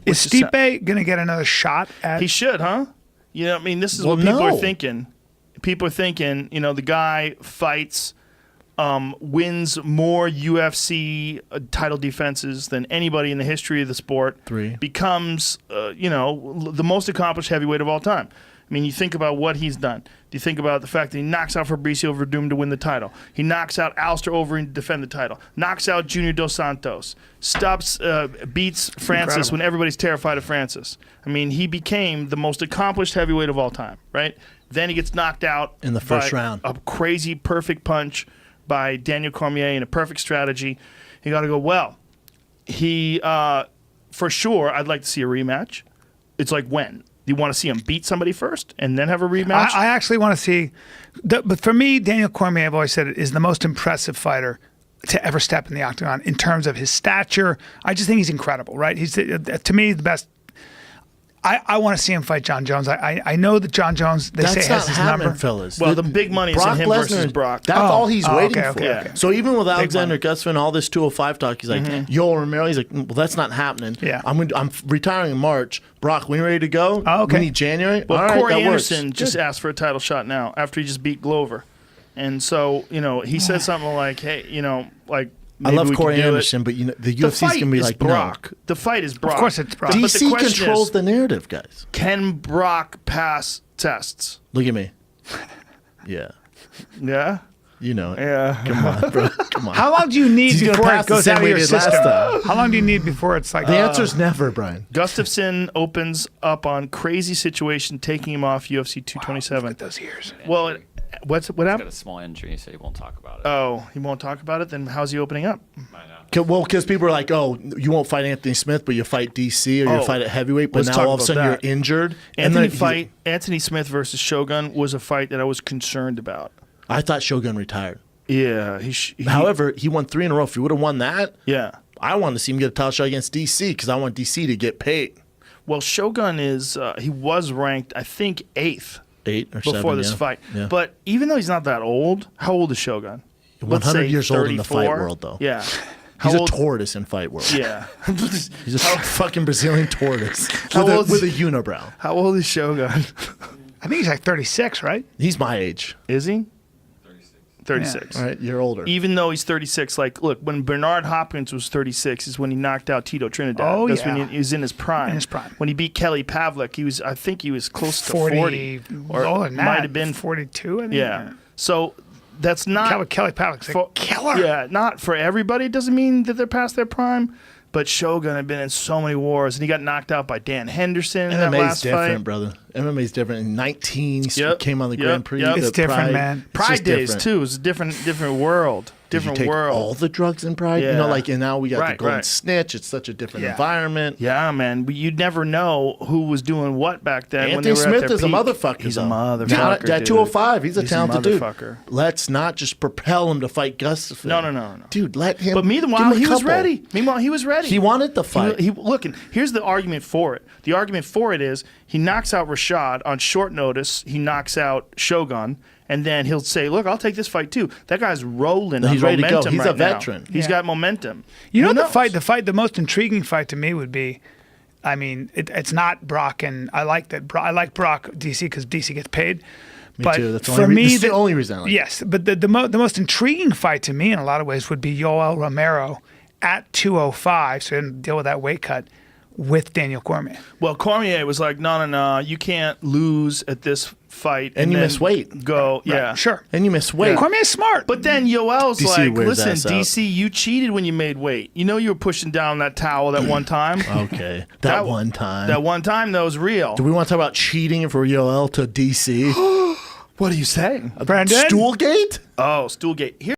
Is Stipe going to get another shot at? He should, huh? You know, what I mean, this is what people are thinking. People are thinking, you know, the guy fights, wins more UFC title defenses than anybody in the history of the sport. 3. Becomes, you know, the most accomplished heavyweight of all time. I mean, you think about what he's done. You think about the fact that he knocks out Fabricio Verdum to win the title. He knocks out Alistair Overeem to defend the title. Knocks out Junior Dos Santos. Beats Francis when everybody's terrified of Francis. I mean, he became the most accomplished heavyweight of all time, right? Then he gets knocked out in the first round. A crazy perfect punch by Daniel Cormier in a perfect strategy. You got to go, well, he, for sure, I'd like to see a rematch. It's like when? Do you want to see him beat somebody first and then have a rematch? I actually want to see, but for me, Daniel Cormier, I've always said, is the most impressive fighter to ever step in the octagon in terms of his stature. I just think he's incredible, right? He's, to me, the best. I want to see him fight John Jones. I know that John Jones, they say, has his number. Fellas. Well, the big money is in him versus Brock. That's all he's waiting for. Okay. So even with Alexander Gustafsson, all this 205 talk, he's like, Yoel Romero, he's like, well, that's not happening. Yeah. I'm retiring in March. Brock, when you ready to go? We need January? Well, all right, Corey that Anderson works. just asked for a title shot now after he just beat Glover. And so, you know, he said something like, hey, you know, like, I love Corey Anderson, but you know the UFC's going to be like, Brock. No. The fight is Brock. Of course it's Brock. DC but the controls is, the narrative, guys. Can Brock pass tests? Look at me. Yeah. Yeah? You know it. Yeah. Come on, bro. Come on. How long do you need before it goes out of your system? Time. How long do you need before it's like... The answer's never, Brian. Gustafsson opens up on crazy situation, taking him off UFC 227. Look at those years. Well, what He's happened? got a small injury, so he won't talk about it. Oh, he won't talk about it? Then how's he opening up? I know. Well, because people are like, oh, you won't fight Anthony Smith, but you fight DC or you fight at heavyweight, but let's now talk all of a about sudden that. you're injured. Anthony Smith versus Shogun was a fight that I was concerned about. I thought Shogun retired. Yeah. However, he won 3 in a row. If he would have won that, yeah, I wanted to see him get a title shot against DC because I want DC to get paid. Well, Shogun is he was ranked, I think, 8th 8 or 7 before this fight. Yeah. But even though he's not that old, how old is Shogun? 100 years old in the fight 34? world, though. Yeah. He's a tortoise in fight world. Yeah. He's a fucking Brazilian tortoise with a unibrow. How old is Shogun? I think he's like 36, right? He's my age. Is he? 36. All right, you're older. Even though he's 36, like, look, when Bernard Hopkins was 36 is when he knocked out Tito Trinidad. Oh, That's yeah. when he was in his prime. In his prime. When he beat Kelly Pavlik, I think he was close to 40. Or Or might have been 42, I think. Yeah. So that's not Kelly Pavlik's a killer. Yeah, not for everybody. It doesn't mean that they're past their prime. But Shogun had been in so many wars, and he got knocked out by Dan Henderson in that last different, fight. brother. MMA's different. In 19, he came on the Grand Prix. It's different, man. Pride days too. It's a different world. Different Did you take world. all the drugs in Pride? Yeah. You know, like, and now we got the Golden right. Snitch. It's such a different Yeah. environment. Yeah, man. But you'd never know who was doing what back then. when they Anthony were at Smith their is a peak. motherfucker. He's a though. motherfucker. At 205, he's a talented dude. motherfucker. Let's not just propel him to fight Gustafsson. No. Dude, let him. But give meanwhile, him a he was couple. ready. Meanwhile, he was ready. He wanted the fight. Look, and here's the argument for it. The argument for it is he knocks out Rashad on short notice. He knocks out Shogun. And then he'll say, look, I'll take this fight too. That guy's rolling on He's ready to go. momentum He's right a veteran. now. He's got momentum. You know Who the knows? the most intriguing fight to me would be, I mean, it's not Brock, and I like that. I like Brock DC because DC gets paid. Me too. That's the for only me, this is the only reason I like it. Yes, but the most intriguing fight to me in a lot of ways would be Yoel Romero at 205, so he didn't deal with that weight cut, with Daniel Cormier. Well, Cormier was like, no, you can't lose at this fight. And you then miss weight. Go, yeah. Sure. And you miss weight. Cormier's smart. But then Yoel's DC like, wears listen, ass out. DC, you cheated when you made weight. You know you were pushing down that towel that one time. Okay. That one time. That one time, that was real. Do we want to talk about cheating for Yoel to DC? What are you saying? Brandon? Stoolgate? Oh, Stoolgate. Here